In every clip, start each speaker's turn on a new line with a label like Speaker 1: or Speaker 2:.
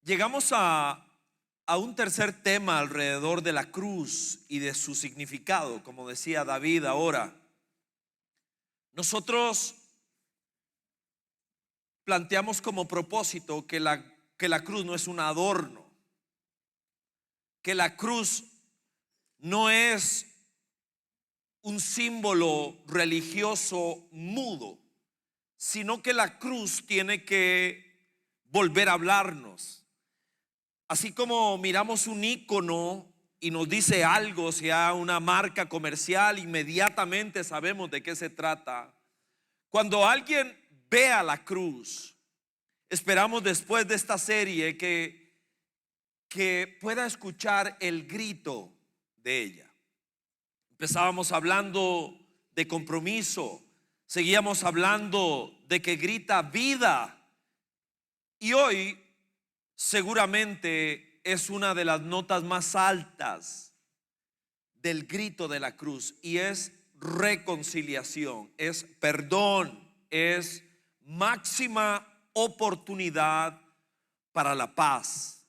Speaker 1: Llegamos a un tercer tema alrededor de la cruz y de su significado, como decía David ahora. Nosotros planteamos como propósito que la cruz no es un adorno, que la cruz no es un símbolo religioso mudo, sino que la cruz tiene que volver a hablarnos. Así como miramos un icono y nos dice algo, sea una marca comercial, inmediatamente sabemos de qué se trata. Cuando alguien vea la cruz, esperamos después de esta serie que pueda escuchar el grito de ella. Empezábamos hablando de compromiso, seguíamos hablando de que grita vida, y hoy seguramente es una de las notas más altas del grito de la cruz, y es reconciliación, es perdón, es máxima oportunidad para la paz,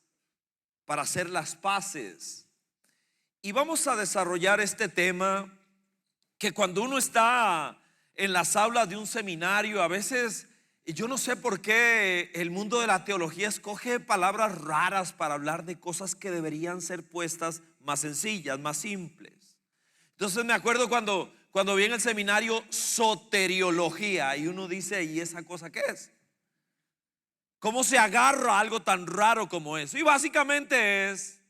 Speaker 1: para hacer las paces. Y vamos a desarrollar este tema que cuando uno está en las aulas de un seminario, a veces yo no sé por qué el mundo de la teología escoge palabras raras para hablar de cosas que deberían ser puestas más sencillas, más simples. Entonces me acuerdo cuando vi en el seminario soteriología, y uno dice: ¿y esa cosa qué es? ¿Cómo se agarra algo tan raro como eso? Y básicamente es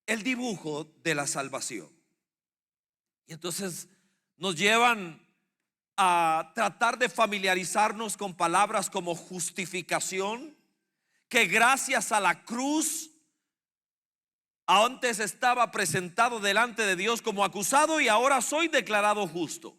Speaker 1: el dibujo de la salvación. Y entonces nos llevan a tratar de familiarizarnos con palabras como justificación, que gracias a la cruz antes estaba presentado delante de Dios como acusado y ahora soy declarado justo.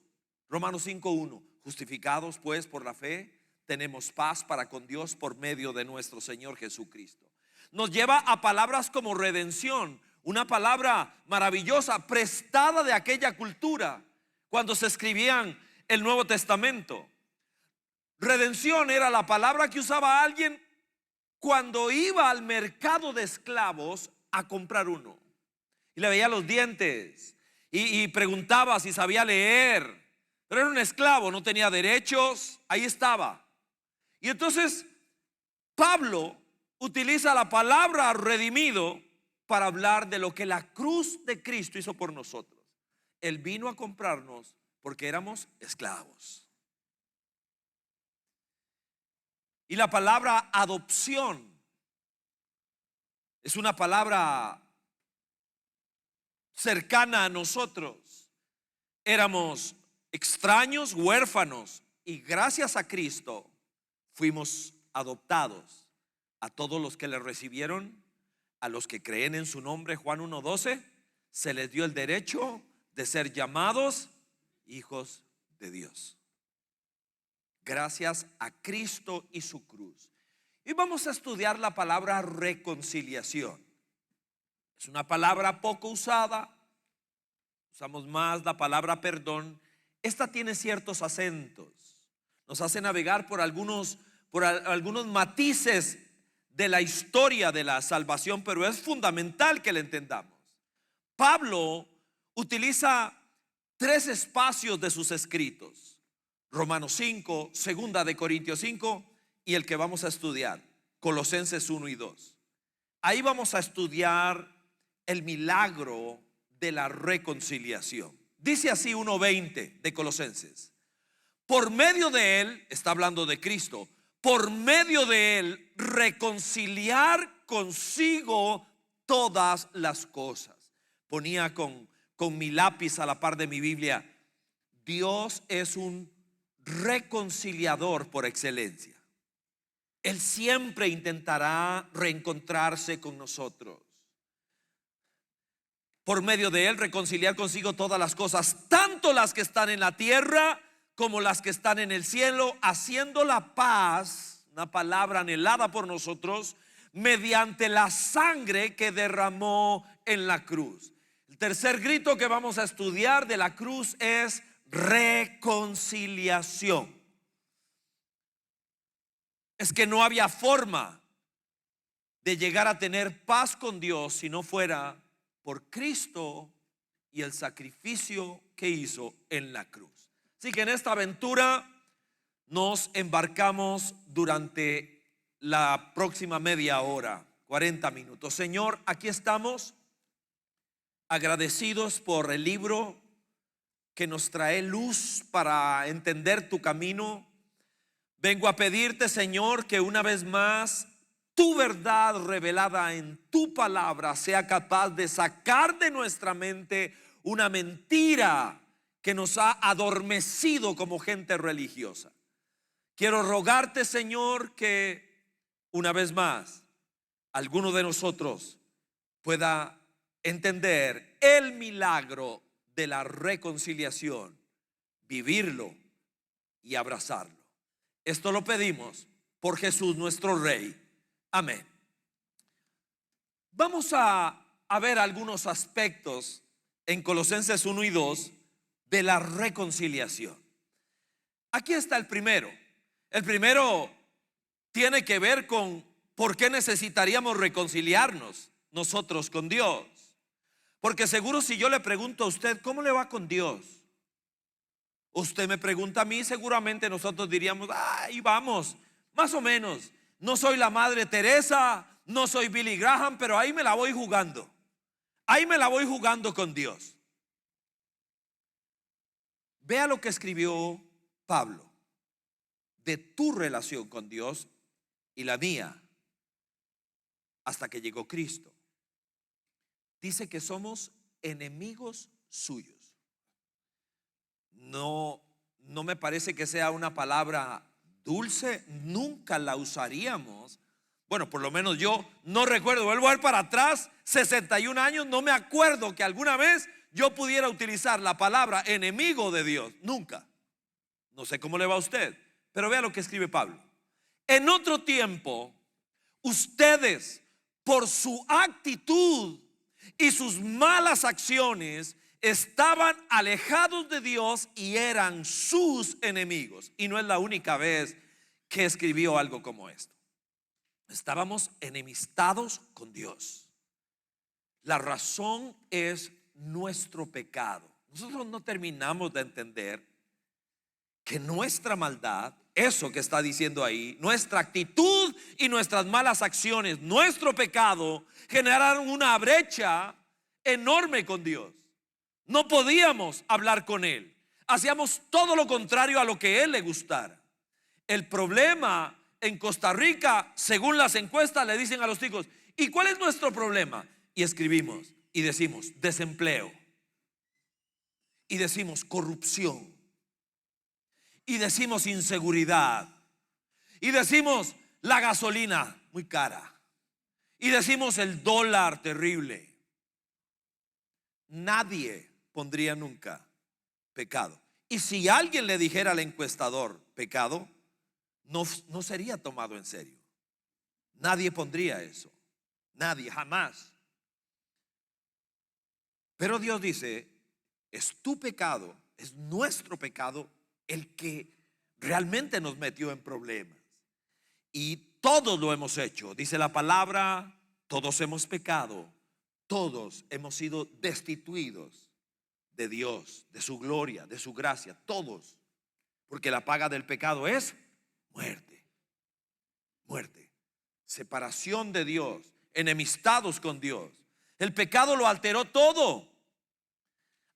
Speaker 1: Romanos 5:1. Justificados pues por la fe tenemos paz para con Dios por medio de nuestro Señor Jesucristo. Nos lleva a palabras como redención, una palabra maravillosa prestada de aquella cultura cuando se escribían el Nuevo Testamento. Redención era la palabra que usaba alguien cuando iba al mercado de esclavos a comprar uno y le veía los dientes y preguntaba si sabía leer, pero era un esclavo, no tenía derechos, ahí estaba. Y entonces Pablo utiliza la palabra redimido para hablar de lo que la cruz de Cristo hizo por nosotros. Él vino a comprarnos porque éramos esclavos. Y la palabra adopción es una palabra cercana a nosotros. Éramos extraños, huérfanos, y gracias a Cristo fuimos adoptados. A todos los que le recibieron, a los que creen en su nombre, Juan 1:12, se les dio el derecho de ser llamados hijos de Dios. Gracias a Cristo y su cruz. Y vamos a estudiar la palabra reconciliación. Es una palabra poco usada, usamos más la palabra perdón. Esta tiene ciertos acentos, nos hace navegar por algunos matices de la historia de la salvación, pero es fundamental que la entendamos. Pablo utiliza tres espacios de sus escritos: Romanos 5, segunda de Corintios 5 y el que vamos a estudiar, Colosenses 1 y 2. Ahí vamos a estudiar el milagro de la reconciliación. Dice así 1:20 de Colosenses: por medio de él, está hablando de Cristo, por medio de él reconciliar consigo todas las cosas. Ponía con mi lápiz a la par de mi Biblia: Dios es un reconciliador por excelencia. Él siempre intentará reencontrarse con nosotros. Por medio de él reconciliar consigo todas las cosas, tanto las que están en la tierra como las que están en el cielo, haciendo la paz, una palabra anhelada por nosotros, mediante la sangre que derramó en la cruz. El tercer grito que vamos a estudiar de la cruz es reconciliación. Es que no había forma de llegar a tener paz con Dios si no fuera por Cristo y el sacrificio que hizo en la cruz. Así que en esta aventura nos embarcamos durante la próxima media hora, 40 minutos. Señor, aquí estamos agradecidos por el libro que nos trae luz para entender tu camino. Vengo a pedirte, Señor, que una vez más tu verdad revelada en tu palabra sea capaz de sacar de nuestra mente una mentira que nos ha adormecido como gente religiosa. Quiero rogarte, Señor, que una vez más alguno de nosotros pueda entender el milagro de la reconciliación, vivirlo y abrazarlo. Esto lo pedimos por Jesús nuestro Rey. Amén. Vamos a ver algunos aspectos en Colosenses 1 y 2 de la reconciliación. Aquí está el primero. El primero tiene que ver con por qué necesitaríamos reconciliarnos nosotros con Dios. Porque seguro si yo le pregunto a usted, ¿cómo le va con Dios? Usted me pregunta a mí, seguramente nosotros diríamos, ahí vamos, más o menos. No soy la Madre Teresa, no soy Billy Graham, pero ahí me la voy jugando. Ahí me la voy jugando con Dios. Vea lo que escribió Pablo de tu relación con Dios y la mía hasta que llegó Cristo. Dice que somos enemigos suyos. No me parece que sea una palabra dulce, nunca la usaríamos. Bueno, por lo menos yo no recuerdo, vuelvo a ver para atrás, 61 años, no me acuerdo que alguna vez yo pudiera utilizar la palabra enemigo de Dios, nunca. No sé cómo le va a usted, pero vea lo que escribe Pablo. En otro tiempo, ustedes por su actitud y sus malas acciones estaban alejados de Dios y eran sus enemigos. Y no es la única vez que escribió algo como esto. Estábamos enemistados con Dios. La razón es nuestro pecado. Nosotros no terminamos de entender que nuestra maldad, eso que está diciendo ahí, nuestra actitud y nuestras malas acciones, nuestro pecado, generaron una brecha enorme con Dios. No podíamos hablar con Él. Hacíamos todo lo contrario a lo que a Él le gustara. El problema en Costa Rica, según las encuestas, le dicen a los chicos, ¿y cuál es nuestro problema? Y escribimos y decimos desempleo, y decimos corrupción, y decimos inseguridad, y decimos la gasolina muy cara, y decimos el dólar terrible. Nadie pondría nunca pecado. Y si alguien le dijera al encuestador pecado, no sería tomado en serio. Nadie pondría eso. Nadie, jamás. Pero Dios dice, es tu pecado, es nuestro pecado el que realmente nos metió en problemas. Y todos lo hemos hecho. Dice la palabra, todos hemos pecado, todos hemos sido destituidos de Dios, de su gloria, de su gracia, todos. Porque la paga del pecado es muerte. Muerte, separación de Dios, enemistados con Dios. El pecado lo alteró todo.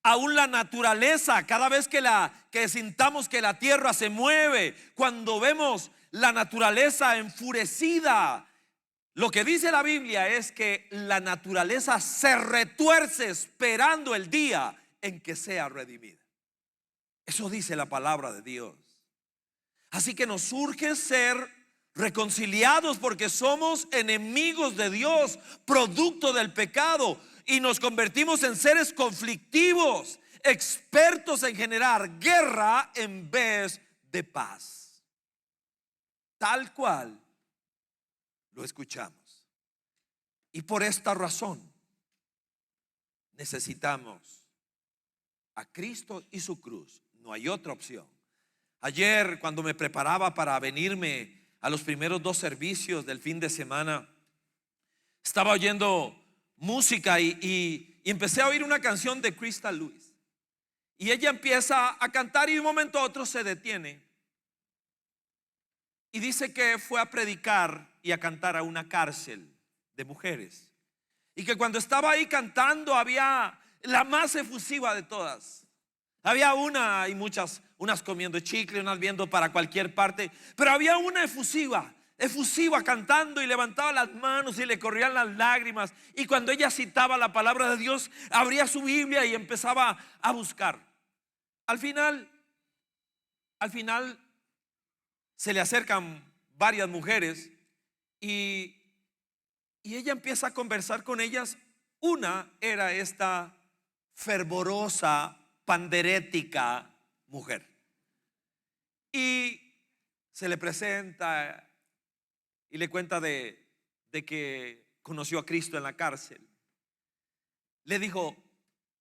Speaker 1: Aún la naturaleza, cada vez que sintamos que la tierra se mueve, cuando vemos la naturaleza enfurecida, lo que dice la Biblia es que la naturaleza se retuerce esperando el día en que sea redimida. Eso dice la palabra de Dios. Así que nos urge ser reconciliados porque somos enemigos de Dios, producto del pecado, y nos convertimos en seres conflictivos, expertos en generar guerra en vez de paz. Tal cual lo escuchamos. Y por esta razón necesitamos a Cristo y su cruz. No hay otra opción. Ayer, cuando me preparaba para venirme a los primeros dos servicios del fin de semana, Estaba oyendo música y empecé a oír una canción de Crystal Lewis. Y ella empieza a cantar y de un momento a otro se detiene. Y dice que fue a predicar y a cantar a una cárcel de mujeres. Y que cuando estaba ahí cantando había la más efusiva de todas. Había una y muchas, unas comiendo chicle, unas viendo para cualquier parte. Pero había una efusiva cantando y levantaba las manos y le corrían las lágrimas. Y cuando ella citaba la palabra de Dios, abría su Biblia y empezaba a buscar. Al final se le acercan varias mujeres y ella empieza a conversar con ellas. Una era esta fervorosa, panderética mujer. Y se le presenta y le cuenta de que conoció a Cristo en la cárcel. Le dijo: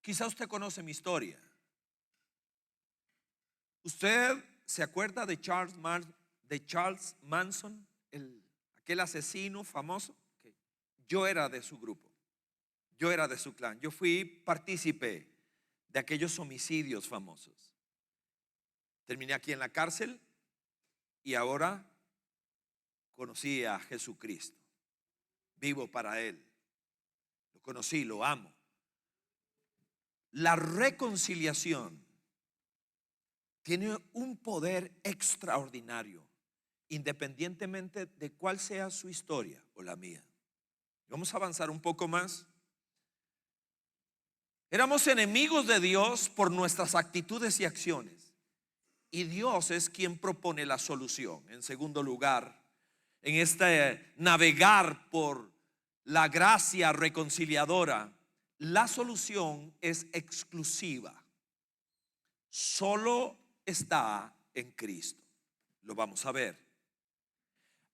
Speaker 1: quizá usted conoce mi historia. ¿Usted se acuerda de Charles Manson, aquel asesino famoso? Okay. Yo era de su grupo, yo era de su clan, yo fui partícipe de aquellos homicidios famosos. Terminé aquí en la cárcel y ahora conocí a Jesucristo. Vivo para Él. Lo conocí, lo amo. La reconciliación tiene un poder extraordinario, independientemente de cuál sea su historia o la mía. Vamos a avanzar un poco más. Éramos enemigos de Dios por nuestras actitudes y acciones, y Dios es quien propone la solución. En segundo lugar, en este navegar por la gracia reconciliadora, la solución es exclusiva. Solo está en Cristo. Lo vamos a ver.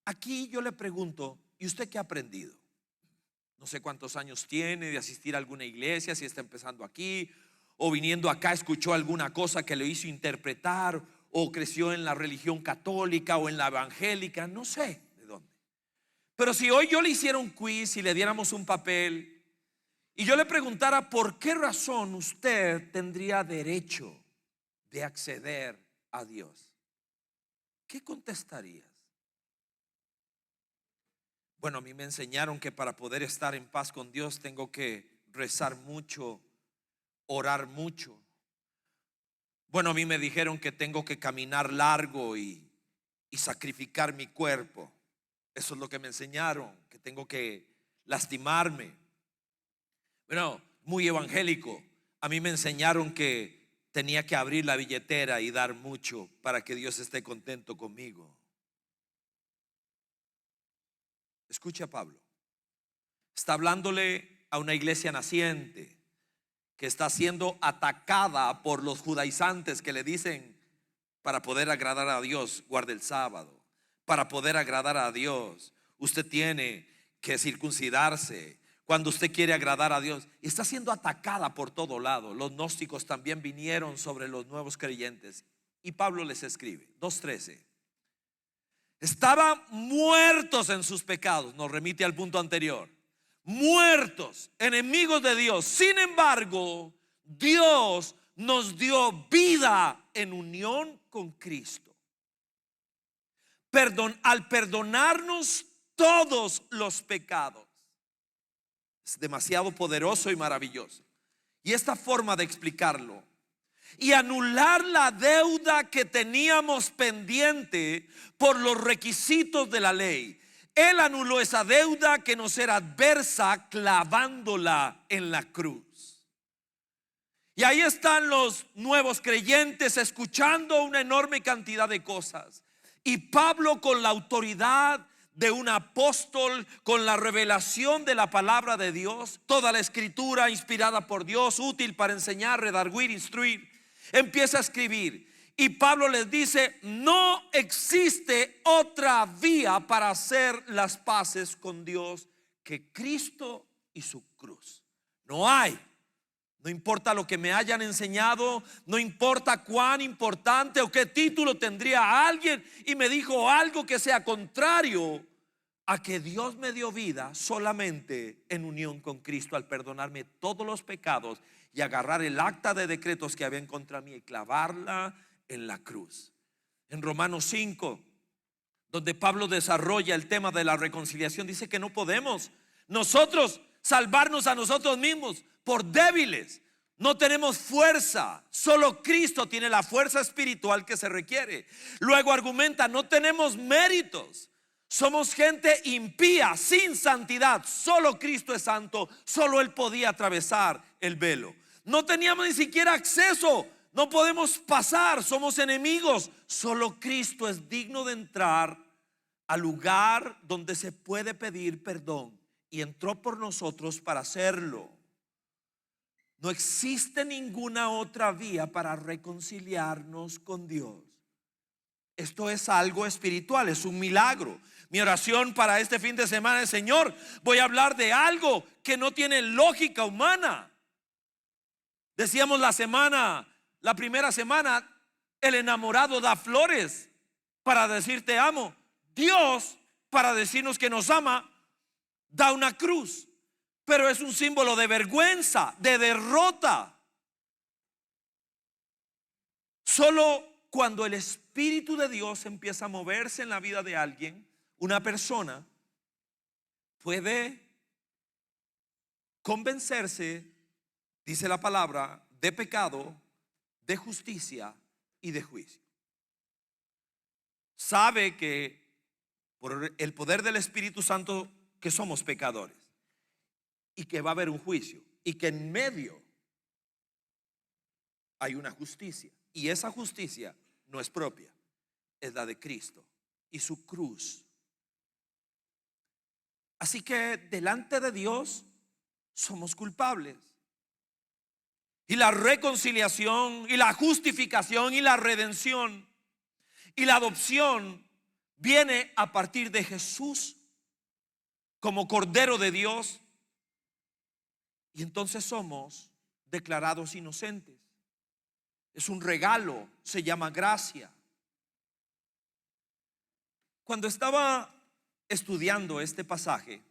Speaker 1: Aquí yo le pregunto: ¿y usted qué ha aprendido? No sé cuántos años tiene de asistir a alguna iglesia, si está empezando aquí o viniendo acá escuchó alguna cosa que le hizo interpretar, o creció en la religión católica o en la evangélica, no sé de dónde. Pero si hoy yo le hiciera un quiz y le diéramos un papel y yo le preguntara por qué razón usted tendría derecho de acceder a Dios, ¿qué contestarías? Bueno, a mí me enseñaron que para poder estar en paz con Dios tengo que rezar mucho, orar mucho. Bueno, a mí me dijeron que tengo que caminar largo y sacrificar mi cuerpo. Eso es lo que me enseñaron, que tengo que lastimarme. Bueno, muy evangélico. A mí me enseñaron que tenía que abrir la billetera y dar mucho para que Dios esté contento conmigo. Escucha a Pablo. Está hablándole a una iglesia naciente que está siendo atacada por los judaizantes que le dicen: para poder agradar a Dios, guarde el sábado. Para poder agradar a Dios, usted tiene que circuncidarse. Cuando usted quiere agradar a Dios, está siendo atacada por todo lado. Los gnósticos también vinieron sobre los nuevos creyentes. Y Pablo les escribe, 2:13. Estaban muertos en sus pecados. Nos remite al punto anterior. Muertos, enemigos de Dios. Sin embargo, Dios nos dio vida en unión con Cristo. Al perdonarnos todos los pecados. Es demasiado poderoso y maravilloso. Y esta forma de explicarlo: y anular la deuda que teníamos pendiente por los requisitos de la ley. Él anuló esa deuda que nos era adversa, clavándola en la cruz. Y ahí están los nuevos creyentes escuchando una enorme cantidad de cosas. Y Pablo, con la autoridad de un apóstol, con la revelación de la palabra de Dios, toda la escritura inspirada por Dios, útil para enseñar, redarguir, instruir, empieza a escribir. Y Pablo les dice: no existe otra vía para hacer las paces con Dios que Cristo y su cruz. No hay. No importa lo que me hayan enseñado, no importa cuán importante o qué título tendría alguien y me dijo algo que sea contrario a que Dios me dio vida solamente en unión con Cristo al perdonarme todos los pecados y agarrar el acta de decretos que había en contra mí y clavarla en la cruz. En Romanos 5, donde Pablo desarrolla el tema de la reconciliación, dice que no podemos nosotros salvarnos a nosotros mismos por débiles. No tenemos fuerza, solo Cristo tiene la fuerza espiritual que se requiere. Luego argumenta, no tenemos méritos. Somos gente impía, sin santidad. Solo Cristo es santo, solo Él podía atravesar el velo. No teníamos ni siquiera acceso, no podemos pasar, somos enemigos. Solo Cristo es digno de entrar al lugar donde se puede pedir perdón, y entró por nosotros para hacerlo. No existe ninguna otra vía para reconciliarnos con Dios. Esto es algo espiritual, es un milagro. Mi oración para este fin de semana es: Señor, voy a hablar de algo que no tiene lógica humana. Decíamos la primera semana, el enamorado da flores para decir te amo. Dios, para decirnos que nos ama, da una cruz, pero es un símbolo de vergüenza, de derrota. Solo cuando el Espíritu de Dios empieza a moverse en la vida de alguien, una persona puede convencerse, dice la palabra, de pecado, de justicia y de juicio. Sabe que por el poder del Espíritu Santo que somos pecadores y que va a haber un juicio y que en medio hay una justicia, y esa justicia no es propia, es la de Cristo y su cruz. Así que delante de Dios somos culpables, y la reconciliación y la justificación y la redención y la adopción viene a partir de Jesús como Cordero de Dios, y entonces somos declarados inocentes. Es un regalo, se llama gracia. Cuando estaba estudiando este pasaje,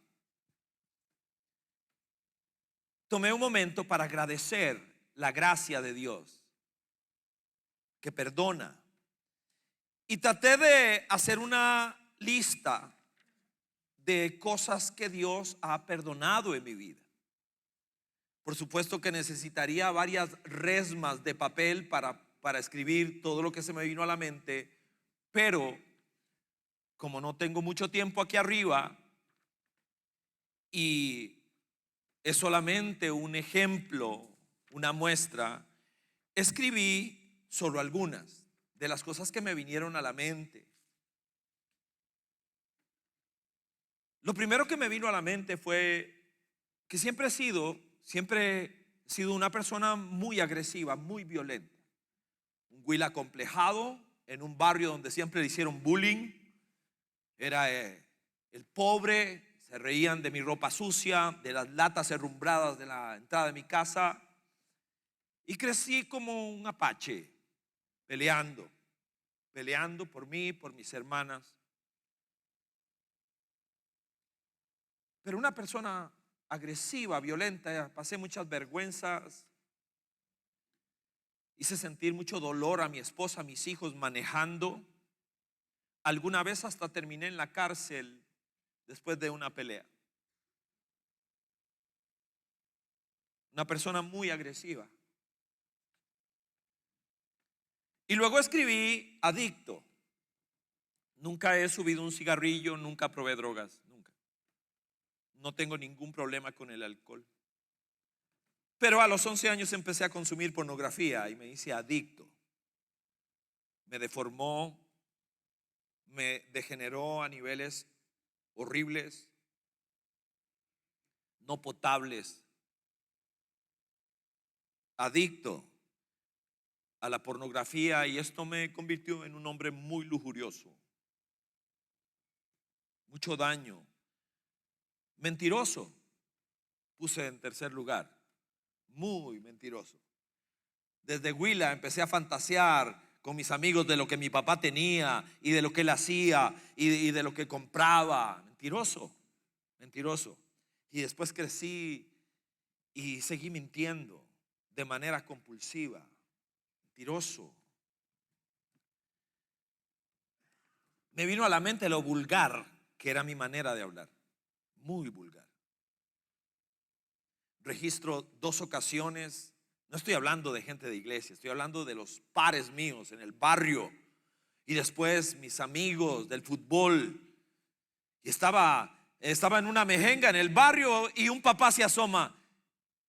Speaker 1: tomé un momento para agradecer la gracia de Dios que perdona, y traté de hacer una lista de cosas que Dios ha perdonado en mi vida. Por supuesto que necesitaría varias resmas de papel para escribir todo lo que se me vino a la mente, pero como no tengo mucho tiempo aquí arriba y es solamente un ejemplo, una muestra, escribí solo algunas de las cosas que me vinieron a la mente. Lo primero que me vino a la mente fue que siempre he sido una persona muy agresiva, muy violenta. Un güey acomplejado en un barrio donde siempre le hicieron bullying. Era el pobre, se reían de mi ropa sucia, de las latas herrumbradas de la entrada de mi casa. Y crecí como un apache, peleando por mí, por mis hermanas. Pero una persona agresiva, violenta, pasé muchas vergüenzas, hice sentir mucho dolor a mi esposa, a mis hijos manejando. Alguna vez hasta terminé en la cárcel después de una pelea. Una persona muy agresiva. Y luego escribí adicto. Nunca he subido un cigarrillo, nunca probé drogas, nunca. No tengo ningún problema con el alcohol. Pero a los 11 años empecé a consumir pornografía y me hice adicto. Me deformó, me degeneró a niveles horribles, no potables. Adicto a la pornografía, y esto me convirtió en un hombre muy lujurioso, mucho daño. Mentiroso, puse en tercer lugar, muy mentiroso. Desde Huila empecé a fantasear con mis amigos de lo que mi papá tenía y de lo que él hacía y de lo que compraba, ¿me entiendes? mentiroso, mentiroso. Y después crecí y seguí mintiendo de manera compulsiva, mentiroso. Me vino a la mente lo vulgar que era mi manera de hablar, muy vulgar. Registro 2 ocasiones, no estoy hablando de gente de iglesia, estoy hablando de los pares míos en el barrio y después mis amigos del fútbol. Y estaba en una mejenga en el barrio y un papá se asoma.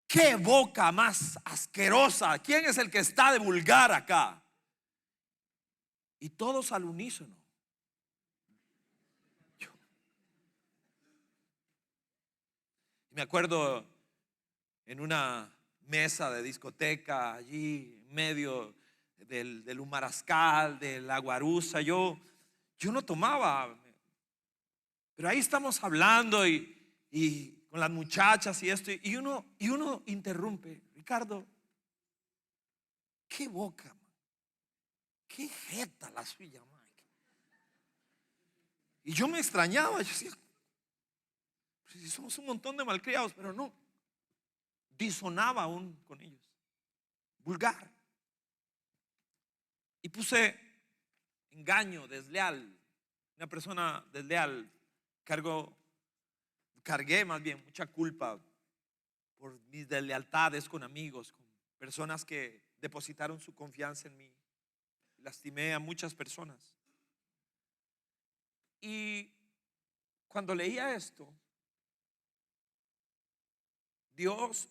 Speaker 1: ¡Qué boca más asquerosa! ¿Quién es el que está de vulgar acá? Y todos al unísono. Me acuerdo en una mesa de discoteca allí en medio del Humarascal, de la Guarusa. Yo no tomaba, pero ahí estamos hablando y con las muchachas y esto, y uno interrumpe. Ricardo, qué boca, man. Qué jeta la suya, man. Y yo me extrañaba, yo decía, si somos un montón de malcriados, pero no, disonaba aún con ellos, vulgar. Y puse engaño, desleal, una persona desleal. Cargué más bien mucha culpa por mis deslealtades con amigos, con personas que depositaron su confianza en mí. Lastimé a muchas personas. Y cuando leía esto, Dios,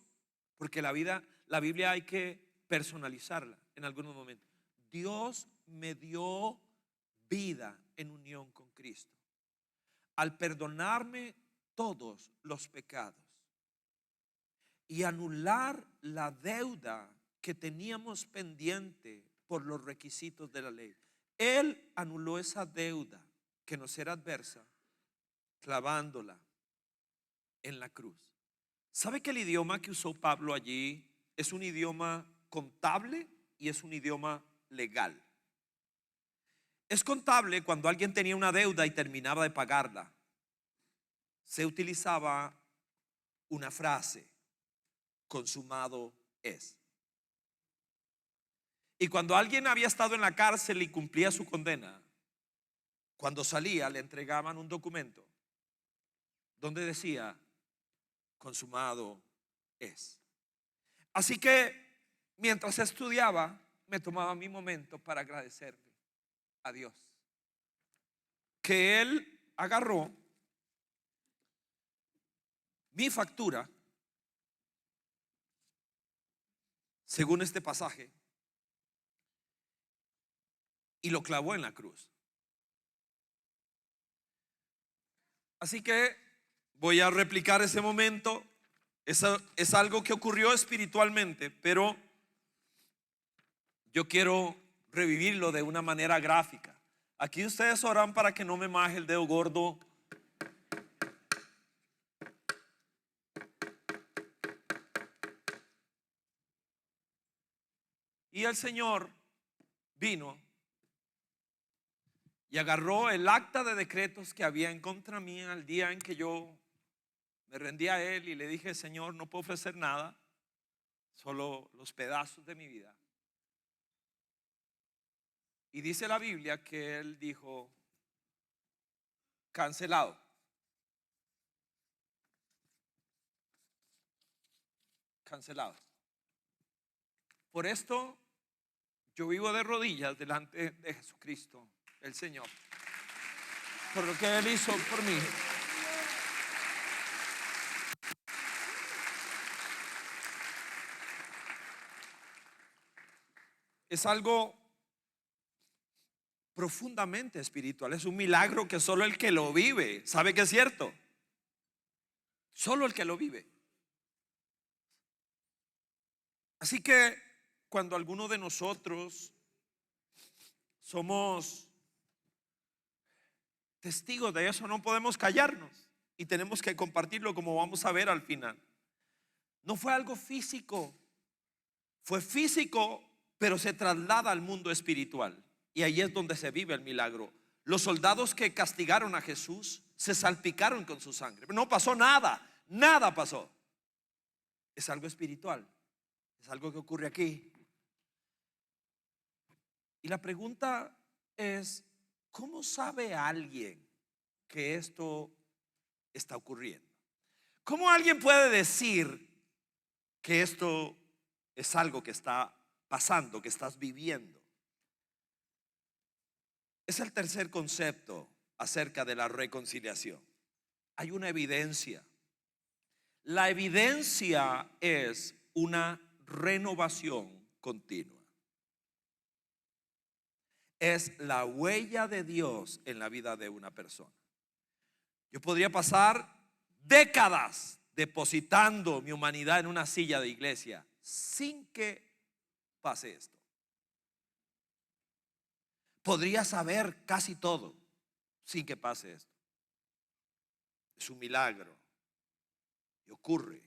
Speaker 1: porque la Biblia hay que personalizarla en algunos momentos. Dios me dio vida en unión con Cristo al perdonarme todos los pecados y anular la deuda que teníamos pendiente por los requisitos de la ley. Él anuló esa deuda que nos era adversa clavándola en la cruz. ¿Sabe que el idioma que usó Pablo allí es un idioma contable y es un idioma legal? Es contable cuando alguien tenía una deuda y terminaba de pagarla. Se utilizaba una frase: consumado es. Y cuando alguien había estado en la cárcel y cumplía su condena, cuando salía le entregaban un documento donde decía: consumado es. Así que mientras estudiaba, me tomaba mi momento para agradecerle a Dios que Él agarró mi factura, según este pasaje, y lo clavó en la cruz. Así que voy a replicar ese momento. Eso es algo que ocurrió espiritualmente, pero yo quiero revivirlo de una manera gráfica. Aquí ustedes oran para que no me maje el dedo gordo. Y el Señor vino y agarró el acta de decretos que había en contra mía el día en que yo me rendí a Él y le dije: Señor, no puedo ofrecer nada, solo los pedazos de mi vida. Y dice la Biblia que Él dijo: cancelado. Cancelado. Por esto yo vivo de rodillas delante de Jesucristo, el Señor, por lo que Él hizo por mí. Es algo profundamente espiritual. Es un milagro que solo el que lo vive sabe que es cierto. Solo el que lo vive. Así que cuando alguno de nosotros somos testigos de eso, no podemos callarnos y tenemos que compartirlo, como vamos a ver al final. No fue algo físico, fue físico, pero se traslada al mundo espiritual. Y ahí es donde se vive el milagro. Los soldados que castigaron a Jesús se salpicaron con su sangre. No pasó nada, nada pasó. Es algo espiritual, es algo que ocurre aquí. Y la pregunta es, ¿cómo sabe alguien que esto está ocurriendo? ¿Cómo alguien puede decir que esto es algo que está pasando, que estás viviendo? Es el tercer concepto acerca de la reconciliación. Hay una evidencia. La evidencia es una renovación continua. Es la huella de Dios en la vida de una persona. Yo podría pasar décadas depositando mi humanidad en una silla de iglesia sin que pase esto. Podría saber casi todo sin que pase esto. Es un milagro y ocurre.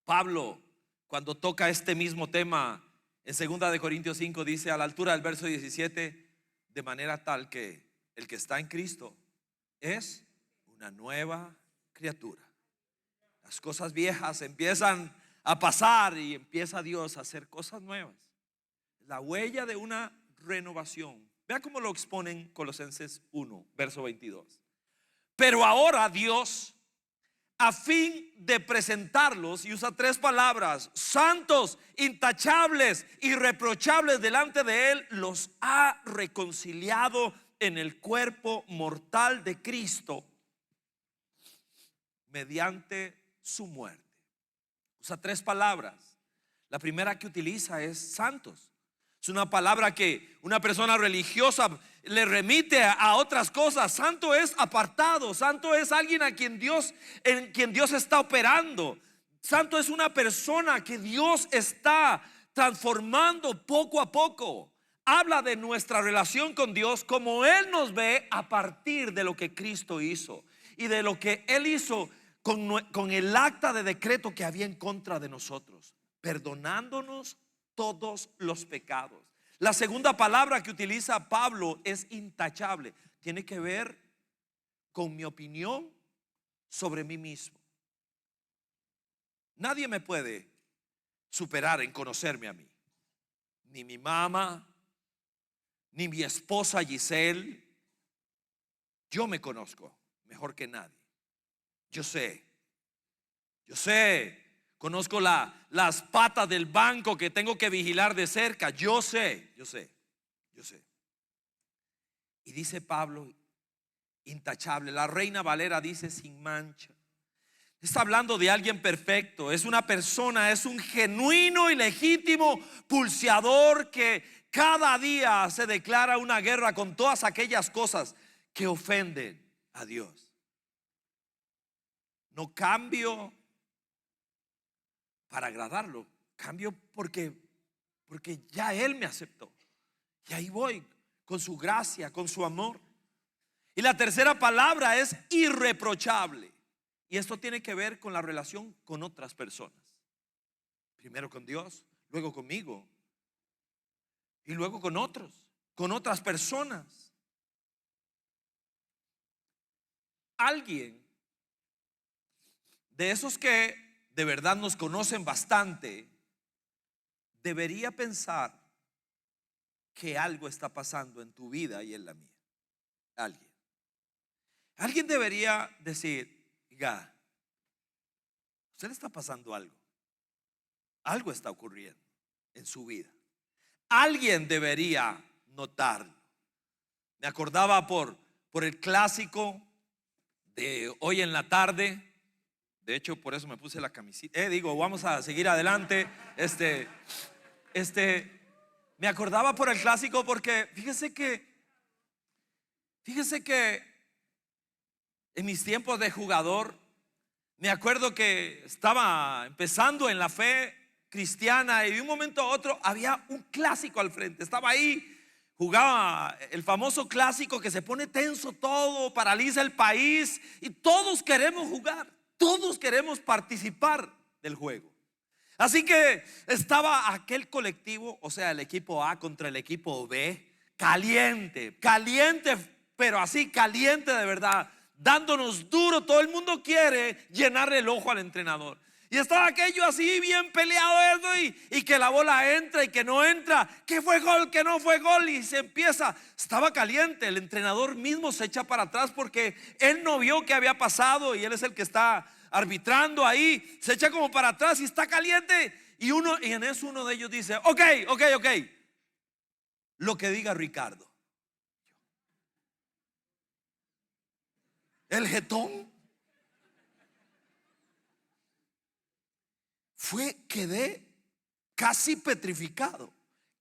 Speaker 1: Pablo, cuando toca este mismo tema en 2 de Corintios 5, dice a la altura del verso 17, de manera tal que el que está en Cristo es una nueva criatura. Las cosas viejas empiezan a pasar y empieza Dios a hacer cosas nuevas. La huella de una renovación. Vea cómo lo exponen Colosenses 1, verso 22. Pero ahora Dios, a fin de presentarlos, y usa tres palabras: santos, intachables, irreprochables delante de Él, los ha reconciliado en el cuerpo mortal de Cristo mediante su muerte. Usa tres palabras. La primera que utiliza es santos. Es una palabra que una persona religiosa le remite a otras cosas. Santo es apartado, santo es alguien en quien Dios está operando. Santo es una persona que Dios está transformando poco a poco. Habla de nuestra relación con Dios como Él nos ve a partir de lo que Cristo hizo y de lo que Él hizo con el acta de decreto que había en contra de nosotros, perdonándonos todos los pecados. La segunda palabra que utiliza Pablo es intachable. Tiene que ver con mi opinión sobre mí mismo. Nadie me puede superar en conocerme a mí. Ni mi mamá, ni mi esposa Giselle. Yo me conozco mejor que nadie. Yo sé, conozco las patas del banco que tengo que vigilar de cerca. Yo sé. Y dice Pablo, intachable. La Reina Valera dice sin mancha. Está hablando de alguien perfecto. Es una persona, es un genuino y legítimo pulseador que cada día se declara una guerra con todas aquellas cosas que ofenden a Dios. No cambio para agradarlo, cambio porque ya Él me aceptó. Y ahí voy, con su gracia, con su amor. Y la tercera palabra es irreprochable. Y esto tiene que ver con la relación con otras personas. Primero con Dios, luego conmigo, y luego con otros, con otras personas. Alguien de esos que de verdad nos conocen bastante debería pensar que algo está pasando en tu vida y en la mía. Alguien debería decir: oiga, usted le está pasando algo. Algo está ocurriendo en su vida. Alguien debería notarlo. Me acordaba por el clásico de hoy en la tarde. De hecho, por eso me puse la camiseta. Vamos a seguir adelante. Me acordaba por el clásico porque fíjese que en mis tiempos de jugador, me acuerdo que estaba empezando en la fe cristiana y de un momento a otro había un clásico al frente. Estaba ahí, jugaba el famoso clásico que se pone tenso todo, paraliza el país y todos queremos jugar. Todos queremos participar del juego. Así que estaba aquel colectivo, o sea, el equipo A contra el equipo B, caliente pero así caliente de verdad, dándonos duro. Todo el mundo quiere llenarle el ojo al entrenador. Y estaba aquello así bien peleado eso, y que la bola entra y que no entra, que fue gol, que no fue gol, y se empieza. Estaba caliente. El entrenador mismo se echa para atrás porque él no vio qué había pasado, y él es el que está arbitrando ahí. Se echa como para atrás y está caliente. Y en eso uno de ellos dice: ok, lo que diga Ricardo. El jetón quedé casi petrificado.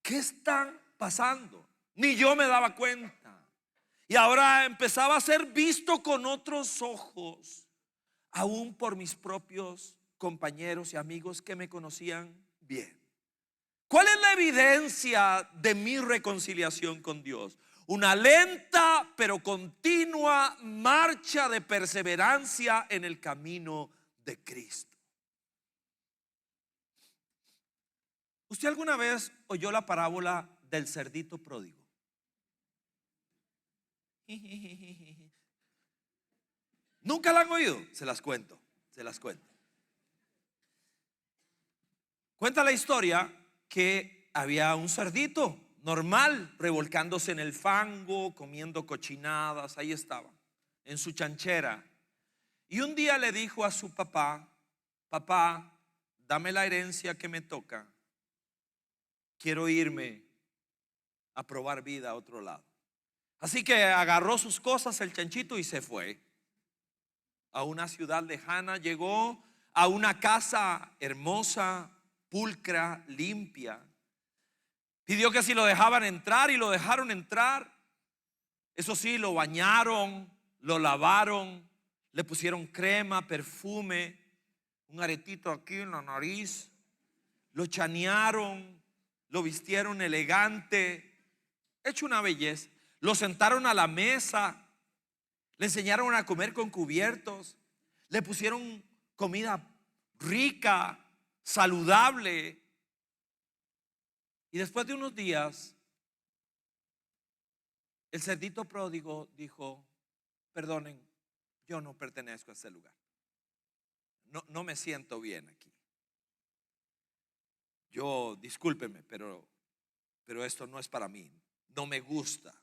Speaker 1: ¿Qué están pasando? Ni yo me daba cuenta. Y ahora empezaba a ser visto con otros ojos, aún por mis propios compañeros y amigos que me conocían bien. ¿Cuál es la evidencia de mi reconciliación con Dios? Una lenta pero continua marcha de perseverancia en el camino de Cristo. ¿Usted alguna vez oyó la parábola del cerdito pródigo? ¿Nunca la han oído? Se las cuento. Cuenta la historia que había un cerdito normal revolcándose en el fango, comiendo cochinadas. Ahí estaba, en su chanchera. Y un día le dijo a su papá: papá, dame la herencia que me toca. Quiero irme a probar vida a otro lado. Así que agarró sus cosas, el chanchito, y se fue a una ciudad lejana. Llegó a una casa hermosa, pulcra, limpia. Pidió que si lo dejaban entrar, y lo dejaron entrar. Eso sí, lo bañaron, lo lavaron, le pusieron crema, perfume, un aretito aquí en la nariz, lo chanearon, lo vistieron elegante, hecho una belleza. Lo sentaron a la mesa, le enseñaron a comer con cubiertos, le pusieron comida rica, saludable. Y después de unos días, el cerdito pródigo dijo: perdonen, yo no pertenezco a este lugar. No me siento bien aquí. Discúlpenme, pero esto no es para mí. No me gusta.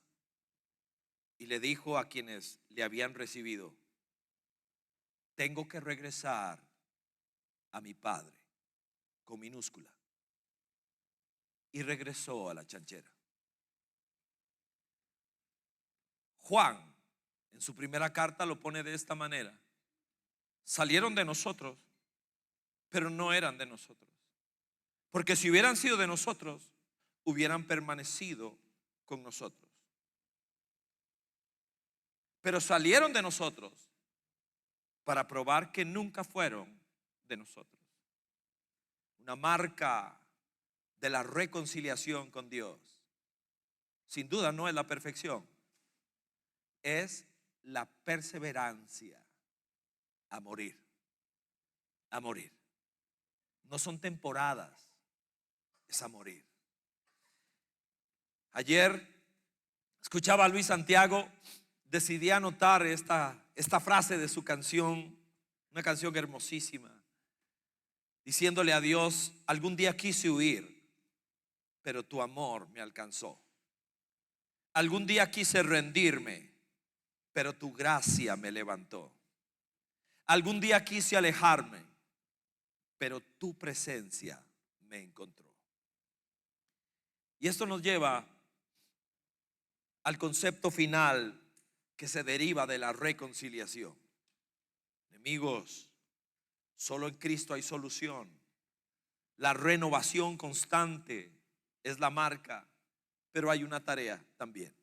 Speaker 1: Y le dijo a quienes le habían recibido: tengo que regresar a mi padre, con minúscula. Y regresó a la chanchera. Juan, en su primera carta, lo pone de esta manera: salieron de nosotros, pero no eran de nosotros. Porque si hubieran sido de nosotros, hubieran permanecido con nosotros. Pero salieron de nosotros para probar que nunca fueron de nosotros. Una marca de la reconciliación con Dios, sin duda, no es la perfección, es la perseverancia a morir. A morir. No son temporadas, es a morir. Ayer escuchaba a Luis Santiago. Decidí anotar esta frase de su canción, una canción hermosísima, diciéndole a Dios: algún día quise huir, pero tu amor me alcanzó. Algún día quise rendirme, pero tu gracia me levantó. Algún día quise alejarme, pero tu presencia me encontró. Y esto nos lleva al concepto final que se deriva de la reconciliación. Amigos, solo en Cristo hay solución. La renovación constante es la marca, pero hay una tarea también.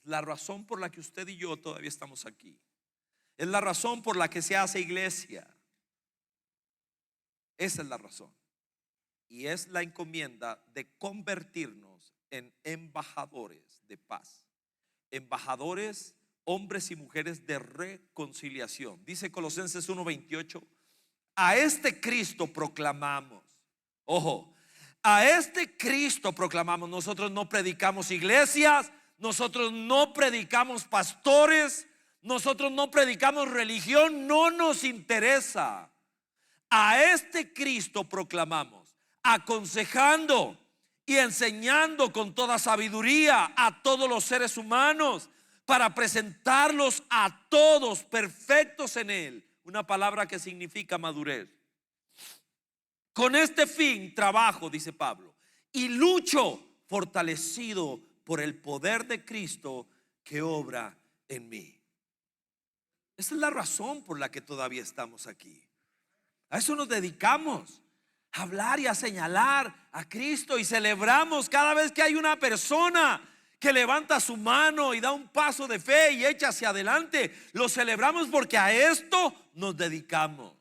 Speaker 1: La razón por la que usted y yo todavía estamos aquí, es la razón por la que se hace iglesia. Esa es la razón. Y es la encomienda de convertirnos en embajadores de paz, embajadores, hombres y mujeres de reconciliación. Dice Colosenses 1:28: a este Cristo proclamamos. Ojo, a este Cristo proclamamos. Nosotros no predicamos iglesias, nosotros no predicamos pastores, nosotros no predicamos religión, no nos interesa. A este Cristo proclamamos, aconsejando y enseñando con toda sabiduría a todos los seres humanos, para presentarlos a todos perfectos en Él. Una palabra que significa madurez. Con este fin trabajo, dice Pablo, y lucho fortalecido por el poder de Cristo que obra en mí. Esa es la razón por la que todavía estamos aquí. A eso nos dedicamos, a hablar y a señalar a Cristo, y celebramos cada vez que hay una persona que levanta su mano y da un paso de fe y echa hacia adelante. Lo celebramos porque a esto nos dedicamos.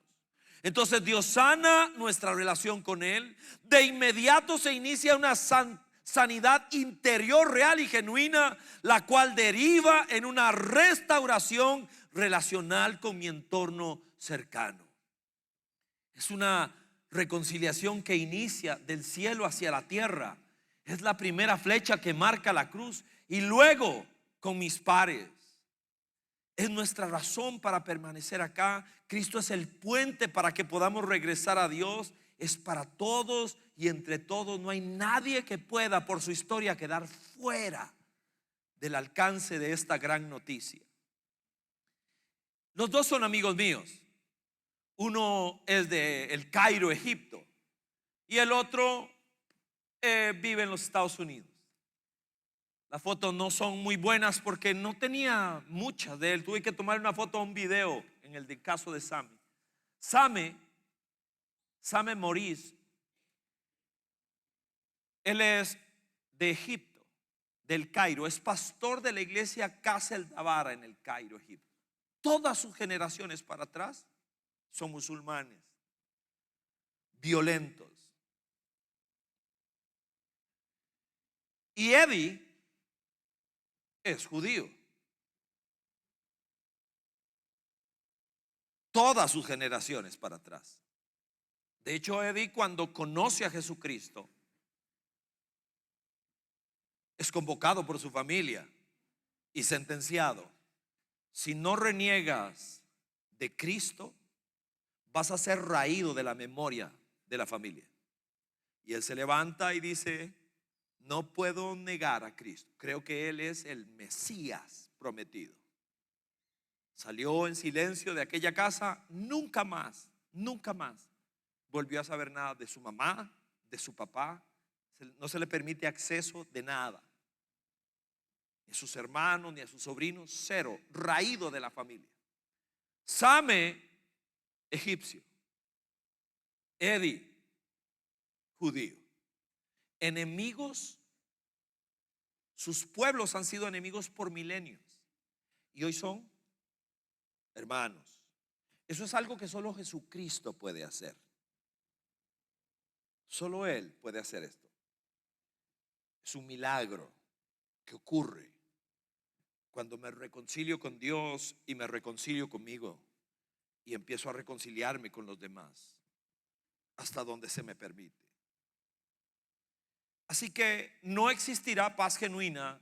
Speaker 1: Entonces Dios sana nuestra relación con Él. De inmediato se inicia una sanidad interior real y genuina, la cual deriva en una restauración relacional con mi entorno cercano. Es una reconciliación que inicia del cielo hacia la tierra. Es la primera flecha que marca la cruz. Y luego con mis pares. Es nuestra razón para permanecer acá. Cristo es el puente para que podamos regresar a Dios. Es para todos y entre todos. No hay nadie que pueda por su historia quedar fuera del alcance de esta gran noticia. Los dos son amigos míos. Uno es de El Cairo, Egipto, y el otro vive en los Estados Unidos. Las fotos no son muy buenas porque no tenía muchas de él. Tuve que tomar una foto o un video en el caso de Same Maurice. Él es de Egipto, del Cairo. Es pastor de la iglesia Casa El Dabara en el Cairo, Egipto. Todas sus generaciones para atrás son musulmanes, violentos. Y Eddie es judío. Todas sus generaciones para atrás. De hecho, Eddie, cuando conoce a Jesucristo, es convocado por su familia y sentenciado. Si no reniegas de Cristo, vas a ser raído de la memoria de la familia. Y él se levanta y dice: no puedo negar a Cristo. Creo que Él es el Mesías prometido. Salió en silencio de aquella casa. Nunca más volvió a saber nada de su mamá, de su papá. No se le permite acceso de nada, ni a sus hermanos, ni a sus sobrinos. Cero, raído de la familia. Same, egipcio. Eddie, judío. Enemigos. Sus pueblos han sido enemigos por milenios y hoy son hermanos. Eso es algo que solo Jesucristo puede hacer. Solo Él puede hacer esto. Es un milagro que ocurre cuando me reconcilio con Dios y me reconcilio conmigo y empiezo a reconciliarme con los demás hasta donde se me permite. Así que no existirá paz genuina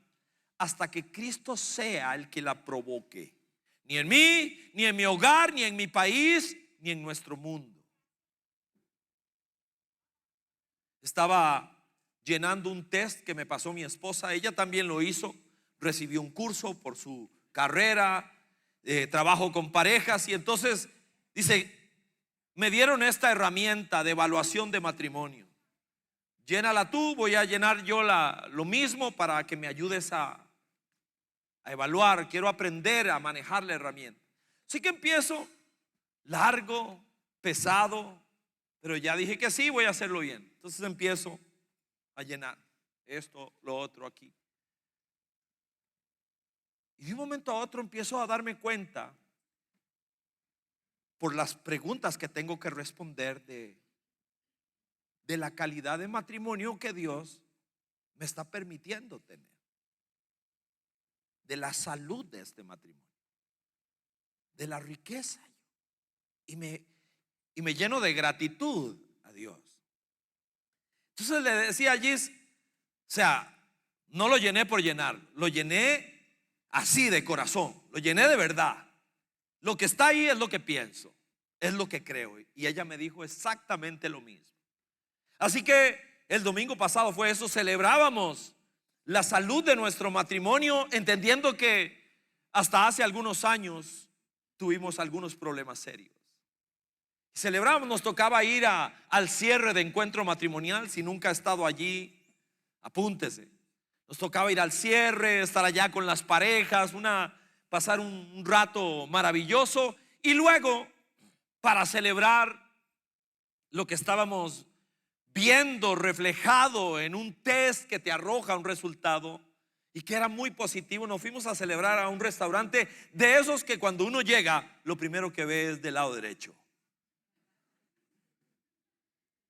Speaker 1: hasta que Cristo sea el que la provoque. Ni en mí, ni en mi hogar, ni en mi país, ni en nuestro mundo. Estaba llenando un test que me pasó mi esposa. Ella también lo hizo. Recibió un curso por su carrera, trabajo con parejas. Y entonces dice: me dieron esta herramienta de evaluación de matrimonio. Llénala tú, voy a llenar yo lo mismo para que me ayudes a evaluar. Quiero aprender a manejar la herramienta. Así que empiezo, largo, pesado, pero ya dije que sí, voy a hacerlo bien. Entonces empiezo a llenar esto, lo otro aquí. Y de un momento a otro empiezo a darme cuenta, por las preguntas que tengo que responder, de la calidad de matrimonio que Dios me está permitiendo tener, de la salud de este matrimonio, de la riqueza. Y me lleno de gratitud a Dios. Entonces le decía a Gis, o sea, No lo llené por llenar, lo llené así de corazón, lo llené de verdad. Lo que está ahí es lo que pienso, es lo que creo. Y ella me dijo exactamente lo mismo. Así que el domingo pasado fue eso, celebrábamos la salud de nuestro matrimonio, entendiendo que hasta hace algunos años tuvimos algunos problemas serios. Celebramos, nos tocaba ir al cierre de encuentro matrimonial. Si nunca ha estado allí, apúntese. Nos tocaba ir al cierre, estar allá con las parejas, pasar un rato maravilloso. Y luego, para celebrar lo que estábamos viendo reflejado en un test que te arroja un resultado y que era muy positivo, nos fuimos a celebrar a un restaurante de esos que cuando uno llega, lo primero que ve es del lado derecho.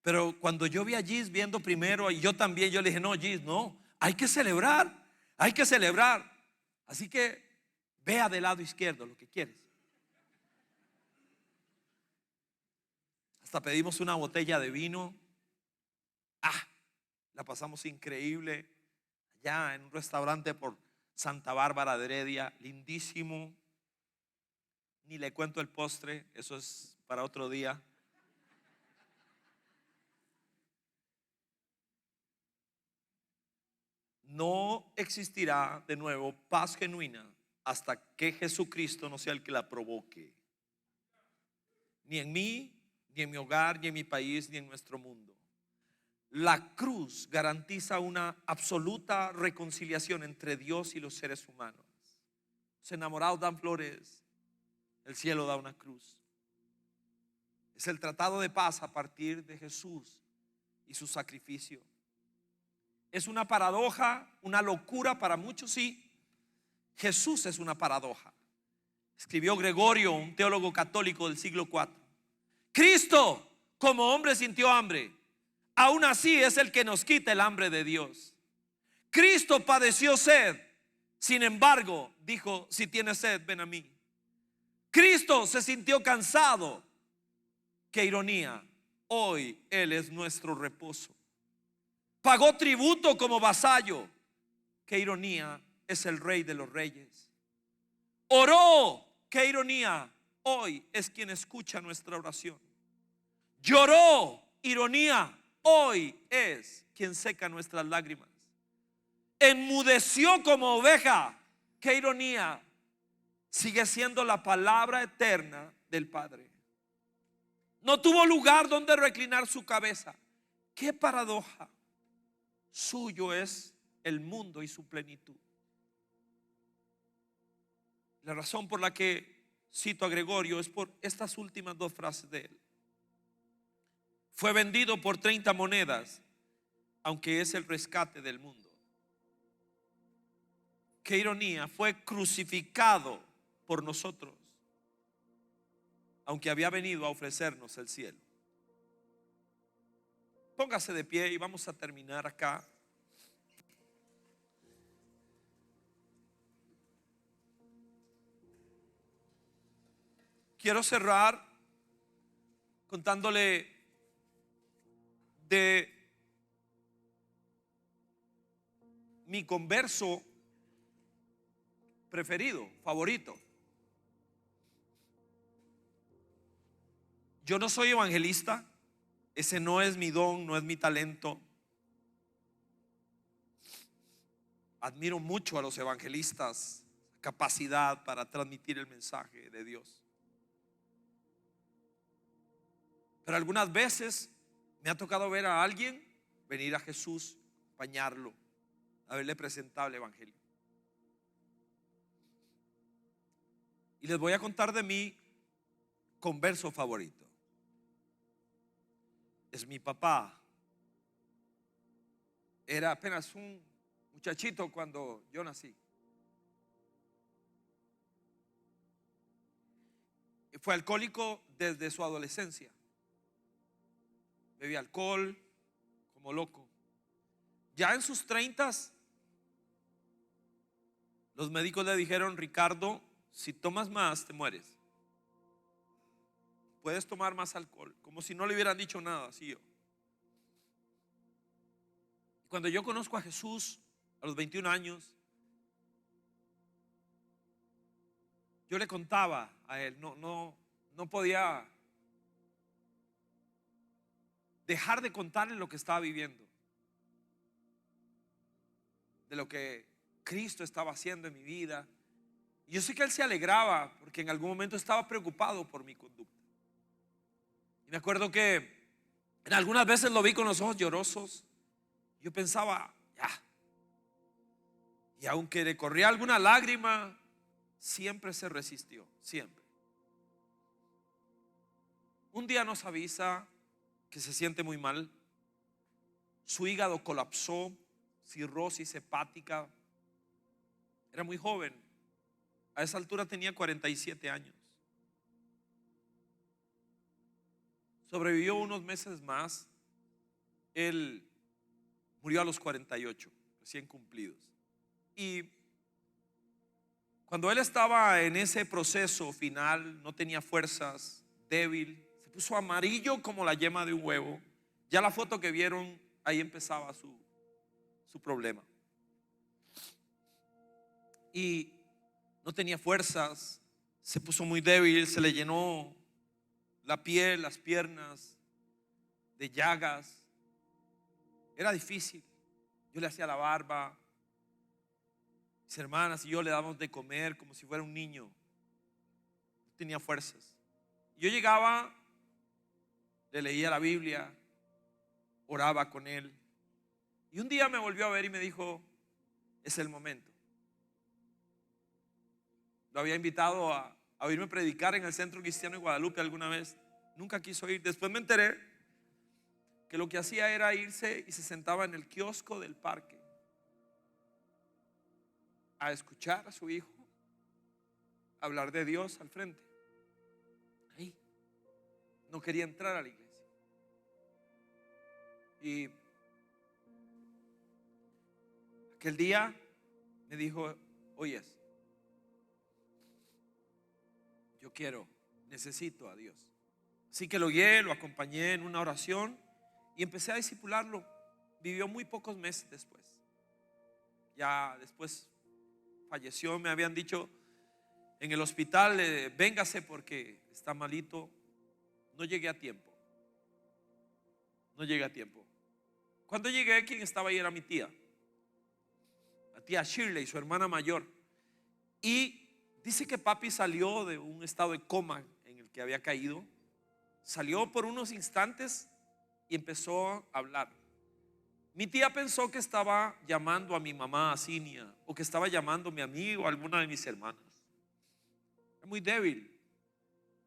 Speaker 1: Pero cuando yo vi a Gis viendo primero, y yo también, yo le dije: no, Gis, no, hay que celebrar, hay que celebrar. Así que vea del lado izquierdo lo que quieres. Hasta pedimos una botella de vino. La pasamos increíble allá en un restaurante por Santa Bárbara de Heredia, lindísimo. Ni le cuento el postre, eso es para otro día. No existirá de nuevo paz genuina hasta que Jesucristo no sea el que la provoque, ni en mí, ni en mi hogar, ni en mi país, ni en nuestro mundo. La cruz garantiza una absoluta reconciliación entre Dios y los seres humanos. Los enamorados dan flores, el cielo da una cruz. Es el tratado de paz a partir de Jesús y su sacrificio. Es una paradoja, una locura para muchos, sí. Jesús es una paradoja. Escribió Gregorio, un teólogo católico del siglo IV. Cristo como hombre sintió hambre, aún así es el que nos quita el hambre de Dios. Cristo padeció sed, sin embargo dijo: si tienes sed, ven a mí. Cristo se sintió cansado, qué ironía, hoy Él es nuestro reposo. Pagó tributo como vasallo, qué ironía, es el Rey de los Reyes. Oró, qué ironía, hoy es quien escucha nuestra oración. Lloró, ironía, hoy es quien seca nuestras lágrimas. Enmudeció como oveja, qué ironía, sigue siendo la palabra eterna del Padre. No tuvo lugar donde reclinar su cabeza, qué paradoja. Suyo es el mundo y su plenitud. La razón por la que cito a Gregorio es por estas últimas dos frases de él. Fue vendido por 30 monedas, aunque es el rescate del mundo. Qué ironía, fue crucificado por nosotros, aunque había venido a ofrecernos el cielo. Póngase de pie y vamos a terminar acá. Quiero cerrar contándole de mi converso preferido, favorito. Yo no soy evangelista, ese no es mi don, no es mi talento. Admiro mucho a los evangelistas, capacidad para transmitir el mensaje de Dios. Pero algunas veces me ha tocado ver a alguien venir a Jesús, acompañarlo, haberle presentado el evangelio. Y les voy a contar de mi converso favorito. Es mi papá. Era apenas un muchachito cuando yo nací. Fue alcohólico desde su adolescencia. Bebía alcohol como loco. Ya en sus 30s, los médicos le dijeron: Ricardo, si tomas más te mueres. Puedes tomar más alcohol, como si no le hubieran dicho nada, así yo. Cuando yo conozco a Jesús, A los 21 años, yo le contaba a él, no podía dejar de contarle lo que estaba viviendo, de lo que Cristo estaba haciendo en mi vida. Y yo sé que él se alegraba porque en algún momento estaba preocupado por mi conducta. Y me acuerdo que en algunas veces lo vi con los ojos llorosos. Yo pensaba, ya. Y aunque le corría alguna lágrima, siempre se resistió, siempre. Un día nos avisa que se siente muy mal. Su hígado colapsó, cirrosis hepática. Era muy joven. A esa altura tenía 47 años. Sobrevivió unos meses más. Él murió a los 48, recién cumplidos. Y cuando él estaba en ese proceso final, no tenía fuerzas, débil, se puso amarillo como la yema de un huevo. Ya la foto que vieron, ahí empezaba su problema. Y no tenía fuerzas, se puso muy débil, se le llenó la piel, las piernas de llagas. Era difícil. Yo le hacía la barba. Mis hermanas y yo le dábamos de comer como si fuera un niño. No tenía fuerzas. Yo llegaba, le leía la Biblia, oraba con él. Y un día me volvió a ver y me dijo, es el momento. Lo había invitado a oírme predicar en el Centro Cristiano de Guadalupe alguna vez. Nunca quiso ir. Después me enteré que lo que hacía era irse y se sentaba en el kiosco del parque a escuchar a su hijo hablar de Dios al frente. Ahí. No quería entrar a la iglesia. Y aquel día me dijo, oyes, yo necesito a Dios. Así que lo guié, lo acompañé en una oración y empecé a discipularlo. Vivió muy pocos meses después. Ya después falleció. Me habían dicho en el hospital, véngase porque está malito. No llegué a tiempo. No llegué a tiempo. Cuando llegué, quien estaba ahí era mi tía, la tía Shirley, su hermana mayor. Y dice que papi salió de un estado de coma en el que había caído. Salió por unos instantes y empezó a hablar. Mi tía pensó que estaba llamando a mi mamá, a Cinia, o que estaba llamando a mi amigo, a alguna de mis hermanas. Era muy débil.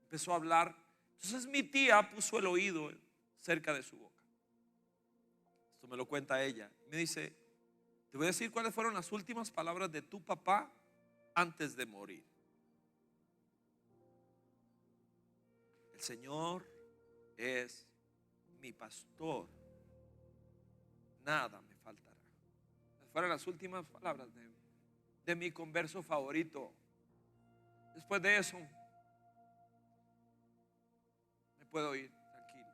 Speaker 1: Empezó a hablar. Entonces mi tía puso el oído cerca de su boca. Esto me lo cuenta ella. Me dice, te voy a decir cuáles fueron las últimas palabras de tu papá antes de morir. El Señor es mi pastor, nada me faltará. Esas fueron las últimas palabras de mi converso favorito. Después de eso me puedo ir tranquilo.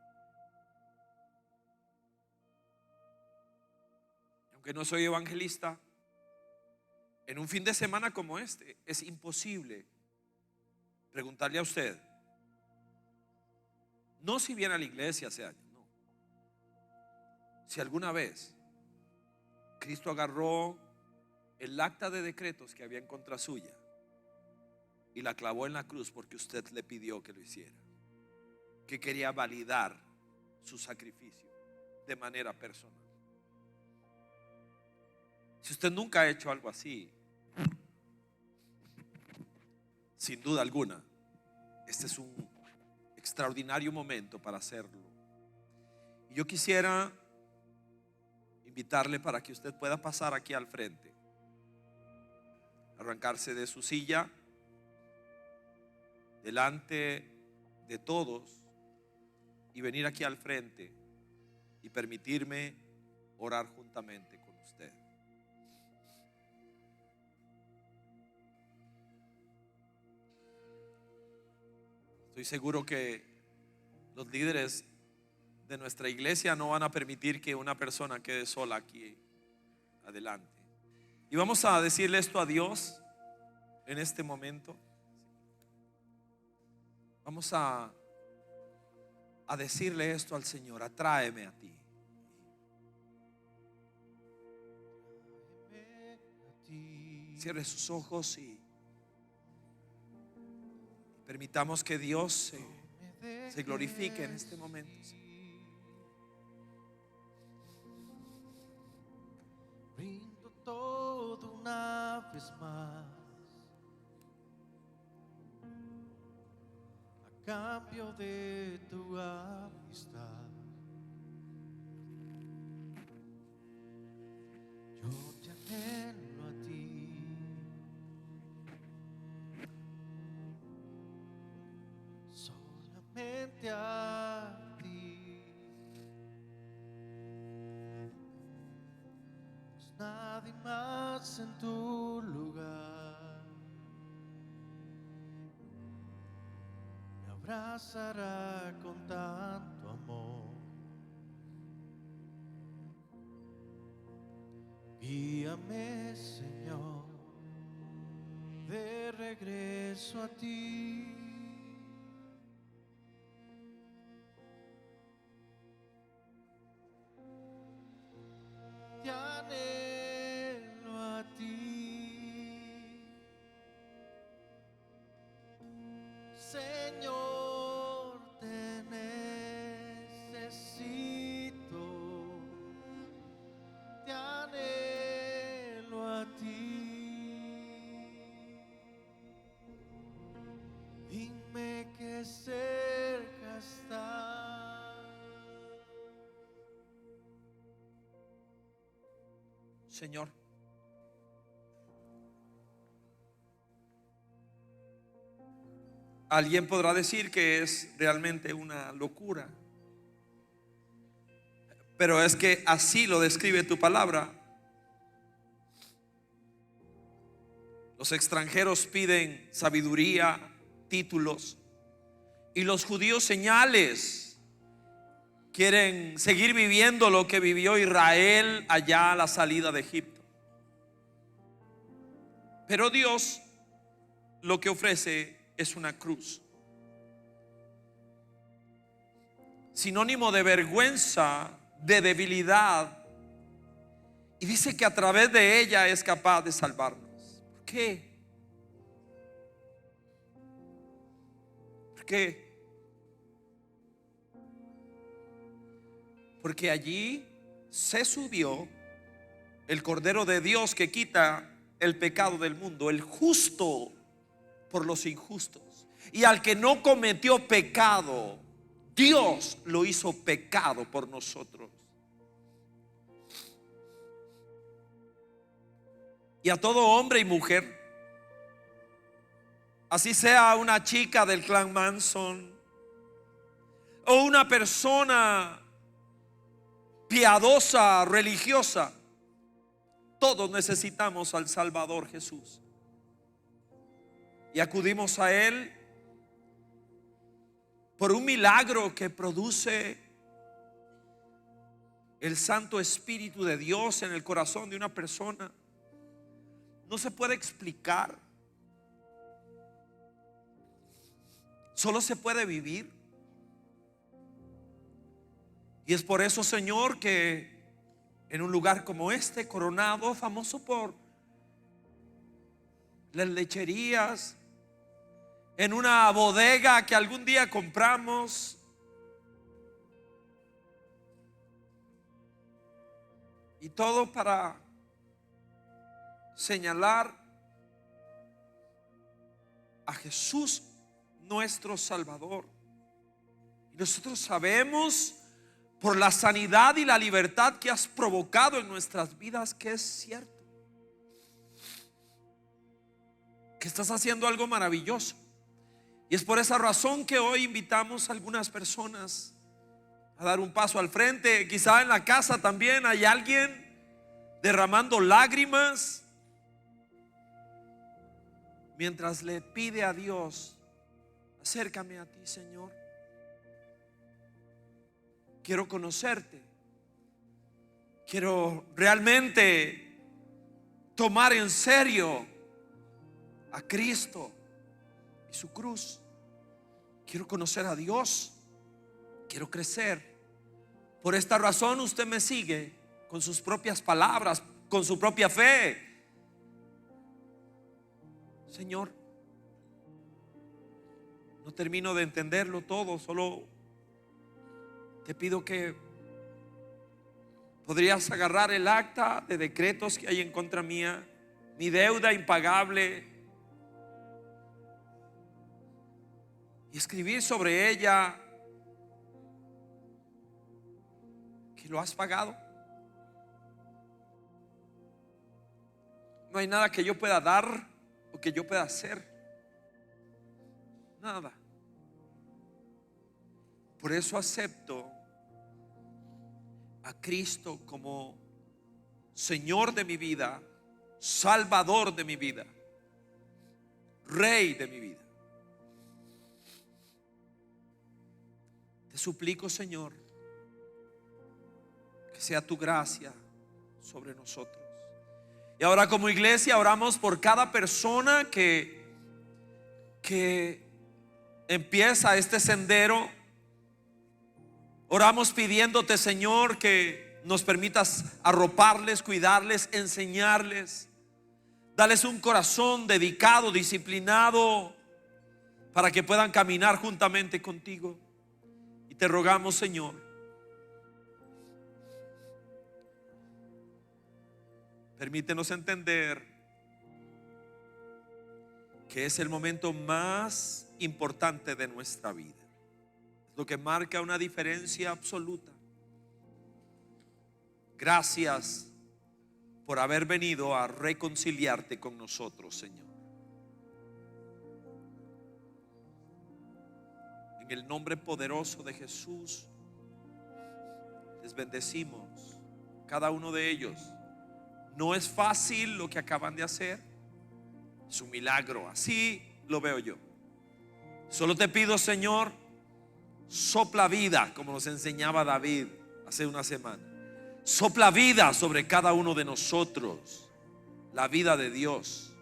Speaker 1: Aunque no soy evangelista, en un fin de semana como este es imposible preguntarle a usted, no si viene a la iglesia hace años, no, si alguna vez Cristo agarró el acta de decretos que había en contra suya y la clavó en la cruz porque usted le pidió que lo hiciera, que quería validar su sacrificio de manera personal. Si usted nunca ha hecho algo así, sin duda alguna, este es un extraordinario momento para hacerlo. Y yo quisiera invitarle para que usted pueda pasar aquí al frente, arrancarse de su silla delante de todos y venir aquí al frente y permitirme orar juntamente con usted. Estoy seguro que los líderes de nuestra iglesia no van a permitir que una persona quede sola aquí adelante. Y vamos a decirle esto a Dios en este momento. Vamos a decirle esto al Señor: atráeme a ti. Cierre sus ojos y permitamos que Dios se glorifique en este momento.
Speaker 2: Brindo todo una vez más a cambio de tu amistad. Yo te anhelo a ti, solamente a ti. Nadie más en tu lugar me abrazará con tanto amor. Guíame, Señor, de regreso a ti. Te anhelo a ti, Señor, te necesito. Te anhelo a ti. Dime que cerca estás.
Speaker 1: Señor, alguien podrá decir que es realmente una locura, pero es que así lo describe tu palabra. Los extranjeros piden sabiduría, títulos, y los judíos señales. Quieren seguir viviendo lo que vivió Israel allá a la salida de Egipto. Pero Dios lo que ofrece es una cruz, sinónimo de vergüenza, de debilidad, y dice que a través de ella es capaz de salvarnos. ¿Por qué? ¿Por qué? Porque allí se subió el Cordero de Dios que quita el pecado del mundo, el justo por los injustos. Y al que no cometió pecado, Dios lo hizo pecado por nosotros. Y a todo hombre y mujer, así sea una chica del clan Manson o una persona piadosa, religiosa, todos necesitamos al Salvador Jesús. Y acudimos a Él por un milagro que produce el Santo Espíritu de Dios en el corazón de una persona. No se puede explicar, solo se puede vivir. Y es por eso, Señor, que en un lugar como este, Coronado, famoso por las lecherías, en una bodega que algún día compramos, y todo para señalar a Jesús nuestro Salvador. Y nosotros sabemos por la sanidad y la libertad que has provocado en nuestras vidas que es cierto, que estás haciendo algo maravilloso. Y es por esa razón que hoy invitamos a algunas personas a dar un paso al frente. Quizá en la casa también hay alguien derramando lágrimas mientras le pide a Dios: acércame a ti, Señor. Quiero conocerte. Quiero realmente tomar en serio a Cristo y su cruz. Quiero conocer a Dios. Quiero crecer. Por esta razón usted me sigue con sus propias palabras, con su propia fe. Señor, no termino de entenderlo todo, solo te pido que podrías agarrar el acta de decretos que hay en contra mía, mi deuda impagable, y escribir sobre ella que lo has pagado. No hay nada que yo pueda dar o que yo pueda hacer. Nada. Por eso acepto a Cristo como Señor de mi vida, Salvador de mi vida, Rey de mi vida. Te suplico, Señor, que sea tu gracia sobre nosotros. Y ahora, como iglesia, oramos por cada persona que empieza este sendero. Oramos pidiéndote, Señor, que nos permitas arroparles, cuidarles, enseñarles, darles un corazón dedicado, disciplinado, para que puedan caminar juntamente contigo. Y te rogamos, Señor, permítenos entender que es el momento más importante de nuestra vida. Es lo que marca una diferencia absoluta. Gracias por haber venido a reconciliarte con nosotros, Señor. En el nombre poderoso de Jesús, les bendecimos, cada uno de ellos. No es fácil lo que acaban de hacer, es un milagro, así lo veo yo. Solo te pido, Señor, sopla vida, como nos enseñaba David hace una semana. Sopla vida sobre cada uno de nosotros, la vida de Dios.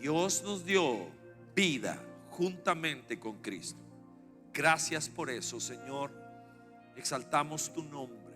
Speaker 1: Dios nos dio vida juntamente con Cristo. Gracias por eso, Señor. Exaltamos tu nombre.